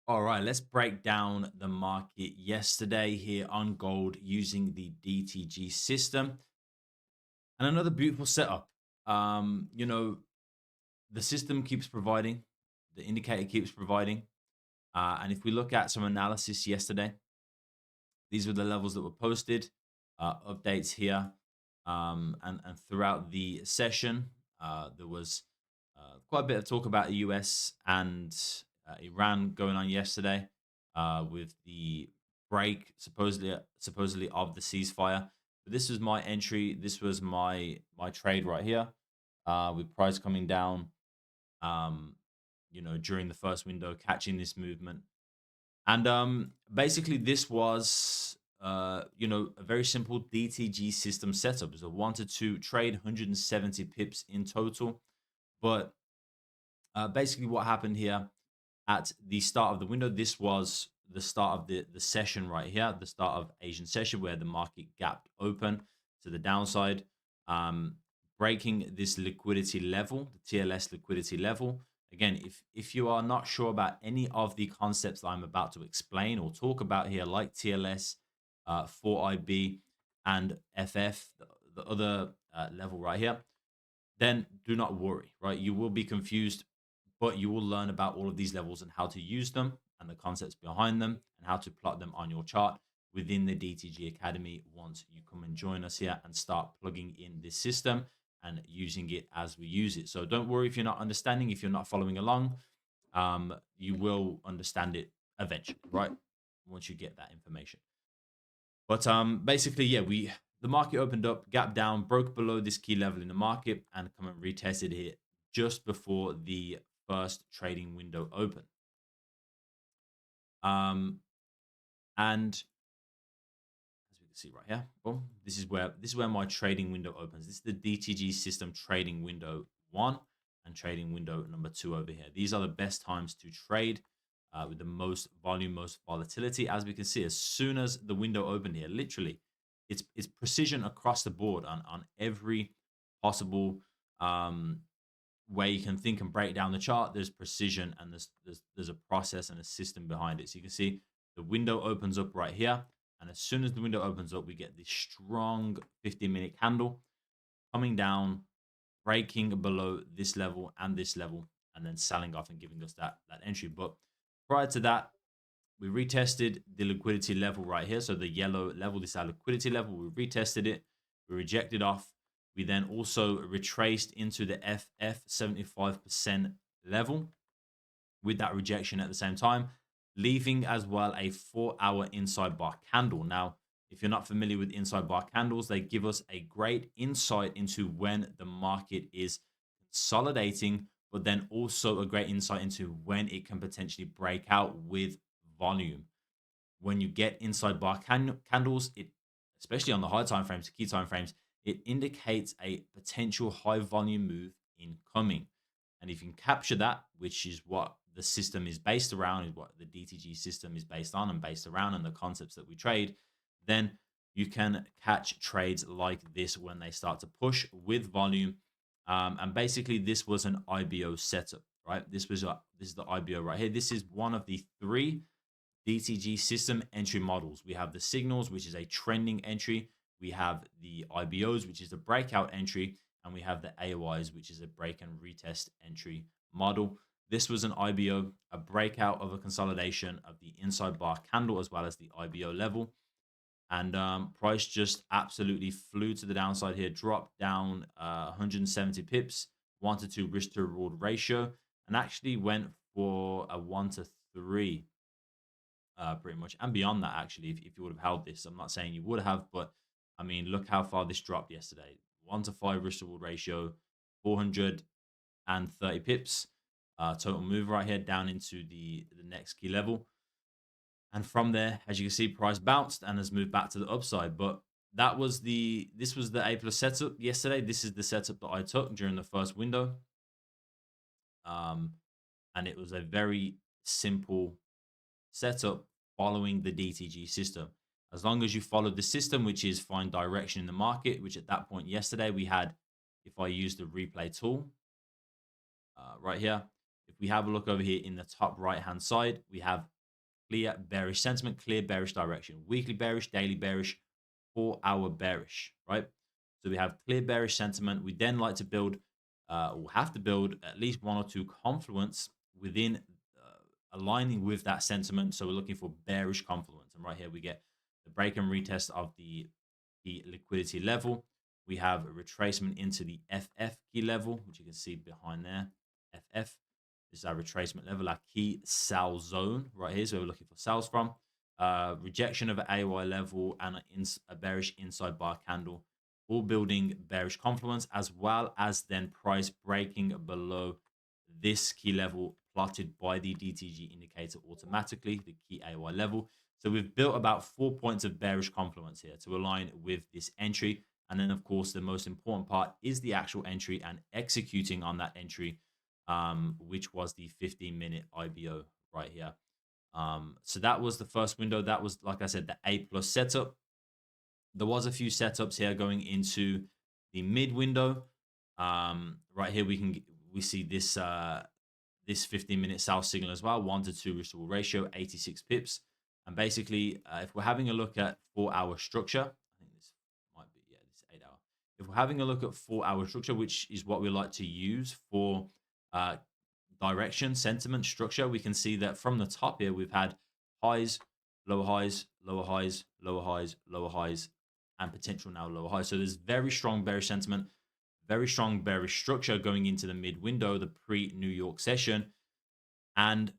All right, let's break down the market yesterday here on gold using the DTG system and another beautiful setup. You know, the system keeps providing, the indicator keeps providing. And if we look at some analysis yesterday, these were the levels that were posted, updates here. And throughout the session, there was quite a bit of talk about the US and Iran going on yesterday with the break supposedly of the ceasefire. But this was my entry. This was my trade right here, with price coming down. Um, during the first window, catching this movement and basically, this was a very simple DTG system setup. It was a 1 to 2 trade, 170 pips in total. But basically, what happened here at the start of the window, this was the start of the session right here, the start of Asian session where the market gapped open to the downside, um, breaking this liquidity level, the TLS liquidity level. Again, if you are not sure about any of the concepts that I'm about to explain or talk about here, like TLS, 4IB, and FF, the other level right here, then do not worry, right? You will be confused, but you will learn about all of these levels and how to use them and the concepts behind them and how to plot them on your chart within the DTG Academy once you come and join us here and start plugging in this system and using it as we use it. So don't worry if you're not understanding, if you're not following along, you will understand it eventually, right? Once you get that information. But basically, yeah, the market opened up, gap down, broke below this key level in the market, and come and retested it just before the first trading window open. Um, and as we can see right here, boom, this is where my trading window opens. This is the DTG system trading window one and trading window number two over here. These are the best times to trade with the most volume, most volatility. As we can see, as soon as the window opened here, literally, it's precision across the board on every possible way you can think and break down the chart. There's precision and there's a process and a system behind it. So you can see the window opens up right here, and as soon as the window opens up, we get this strong 15-minute candle coming down, breaking below this level and this level, and then selling off and giving us that entry. But prior to that, we retested the liquidity level right here. So the yellow level, this is our liquidity level. We retested it. We rejected off. We then also retraced into the FF 75% level with that rejection at the same time, leaving as well a 4-hour inside bar candle. Now, if you're not familiar with inside bar candles, they give us a great insight into when the market is consolidating, but then also a great insight into when it can potentially break out with volume. When you get inside bar candles, it especially on the high time frames, key time frames, it indicates a potential high volume move incoming. And if you can capture that, which is what the system is based around, is what the DTG system is based on and based around, and the concepts that we trade, then you can catch trades like this when they start to push with volume. And basically, this was an IBO setup, right? This is the IBO right here. This is one of the three DTG system entry models. We have the signals, which is a trending entry. We have the IBOs, which is the breakout entry. And we have the AOIs, which is a break and retest entry model. This was an IBO, a breakout of a consolidation of the inside bar candle as well as the IBO level. And price just absolutely flew to the downside here, dropped down 170 pips, 1 to 2 risk to reward ratio, and actually went for a 1 to 3 pretty much, and beyond that. Actually, if you would have held this, I'm not saying you would have, but I mean, look how far this dropped yesterday. 1 to 5 risk reward ratio, 430 pips, total move right here down into the next key level, and from there, as you can see, price bounced and has moved back to the upside. But this was the A plus setup yesterday. This is the setup that I took during the first window, um, and it was a very simple setup following the DTG system. As long as you followed the system, which is find direction in the market, which at that point yesterday we had, if I use the replay tool right here, if we have a look over here in the top right hand side, we have clear bearish sentiment, clear bearish direction. Weekly bearish, daily bearish, 4-hour bearish, right? So we have clear bearish sentiment. We then like to build, or have to build at least one or two confluence within aligning with that sentiment. So we're looking for bearish confluence. And right here we get the break and retest of the liquidity level. We have a retracement into the FF key level, which you can see behind there. FF. This is our retracement level, our key sell zone right here. So we're looking for sales from. Rejection of an AOI level and a bearish inside bar candle, all building bearish confluence, as well as then price breaking below this key level plotted by the DTG indicator automatically, the key AOI level. So we've built about 4 points of bearish confluence here to align with this entry. And then, of course, the most important part is the actual entry and executing on that entry, which was the 15-minute IBO right here. So that was the first window. That was, like I said, the A plus setup. There was a few setups here going into the mid window. Right here, we see this this 15-minute sell signal as well, 1 to 2 restore ratio, 86 pips. And basically, if we're having a look at 4-hour structure, I think this might be, yeah, this 8-hour. If we're having a look at 4-hour structure, which is what we like to use for direction, sentiment, structure, we can see that from the top here, we've had highs, lower highs, lower highs, lower highs, lower highs, and potential now lower highs. So there's very strong bearish sentiment, very strong bearish structure going into the mid window, the pre-New York session. And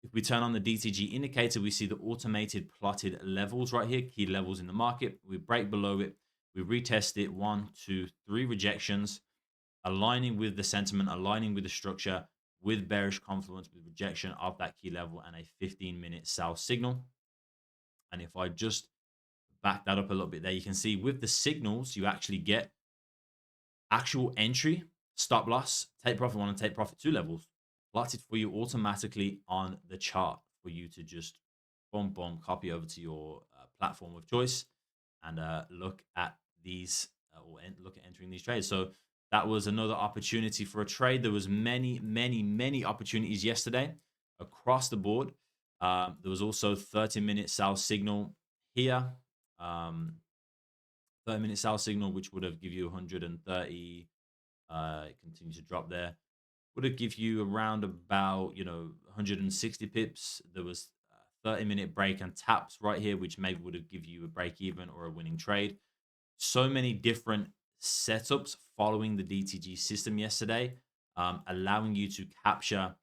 if we turn on the DTG indicator, we see the automated plotted levels right here, key levels in the market. We break below it. We retest it, 1, 2, 3 rejections, aligning with the sentiment, aligning with the structure, with bearish confluence, with rejection of that key level and a 15-minute sell signal. And if I just back that up a little bit there, you can see with the signals, you actually get actual entry, stop loss, take profit 1 and take profit 2 levels plotted for you automatically on the chart for you to just boom, boom, copy over to your platform of choice and look at these look at entering these trades. So that was another opportunity for a trade. There was many, many, many opportunities yesterday across the board. There was also 30-minute sell signal here. 30-minute sell signal, which would have give you 130. Continue to drop there. Would have give you around about 160 pips. There was 30-minute break and taps right here, which maybe would have give you a break even or a winning trade. So many different setups following the DTG system yesterday, allowing you to capture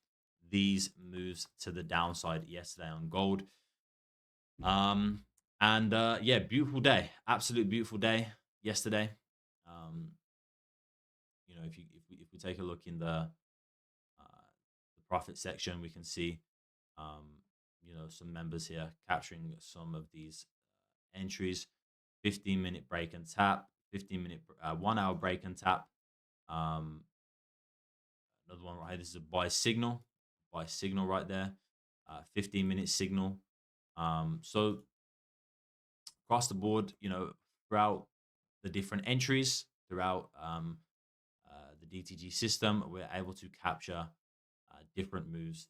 these moves to the downside yesterday on gold. Yeah, beautiful day, absolute beautiful day yesterday. If we take a look in the profit section, we can see some members here capturing some of these entries. 15-minute break and tap, 15-minute 1-hour break and tap. Another one right here. This is a buy signal right there. 15-minute signal. So across the board, throughout the different entries, throughout the DTG system, we're able to capture different moves.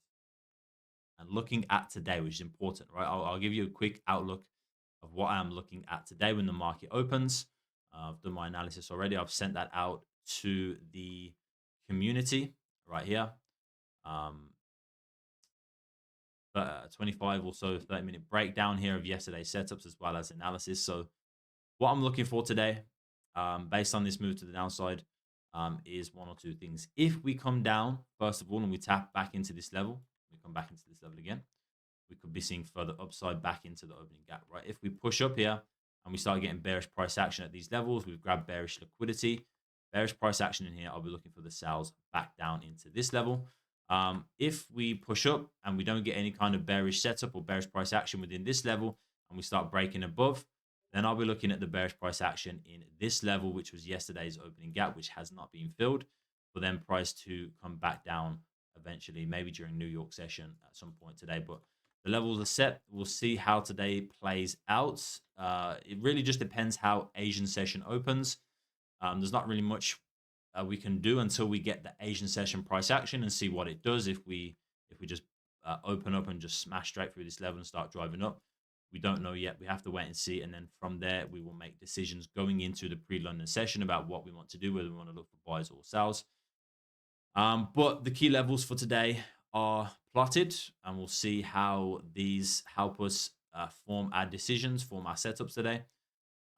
And looking at today, which is important, right? I'll give you a quick outlook of what I'm looking at today when the market opens. I've done my analysis already. I've sent that out to the community right here. 25 or so 30-minute breakdown here of yesterday's setups as well as analysis. So what I'm looking for today, based on this move to the downside, is one or two things. If we come down, first of all, and we tap back into this level, we come back into this level again, we could be seeing further upside back into the opening gap, right? If we push up here and we start getting bearish price action at these levels, we've grabbed bearish liquidity, bearish price action in here, I'll be looking for the sales back down into this level. If we push up and we don't get any kind of bearish setup or bearish price action within this level and we start breaking above, then I'll be looking at the bearish price action in this level, which was yesterday's opening gap, which has not been filled, for then price to come back down eventually, maybe during New York session at some point today. But the levels are set. We'll see how today plays out. It really just depends how Asian session opens. There's not really much we can do until we get the Asian session price action and see what it does if we just open up and just smash straight through this level and start driving up. We don't know yet. We have to wait and see. And then from there, we will make decisions going into the pre-London session about what we want to do, whether we want to look for buys or sells. But the key levels for today are plotted, and we'll see how these help us form our decisions, form our setups today.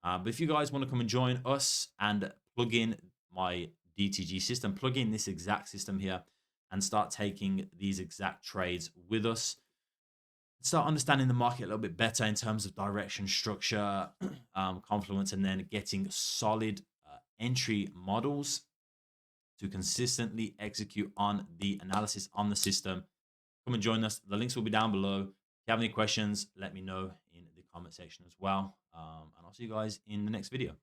But if you guys want to come and join us and plug in my DTG system, plug in this exact system here and start taking these exact trades with us, start understanding the market a little bit better in terms of direction, structure, confluence, and then getting solid entry models to consistently execute on the analysis on the system. Come and join us. The links will be down below. If you have any questions, let me know in the comment section as well. And I'll see you guys in the next video.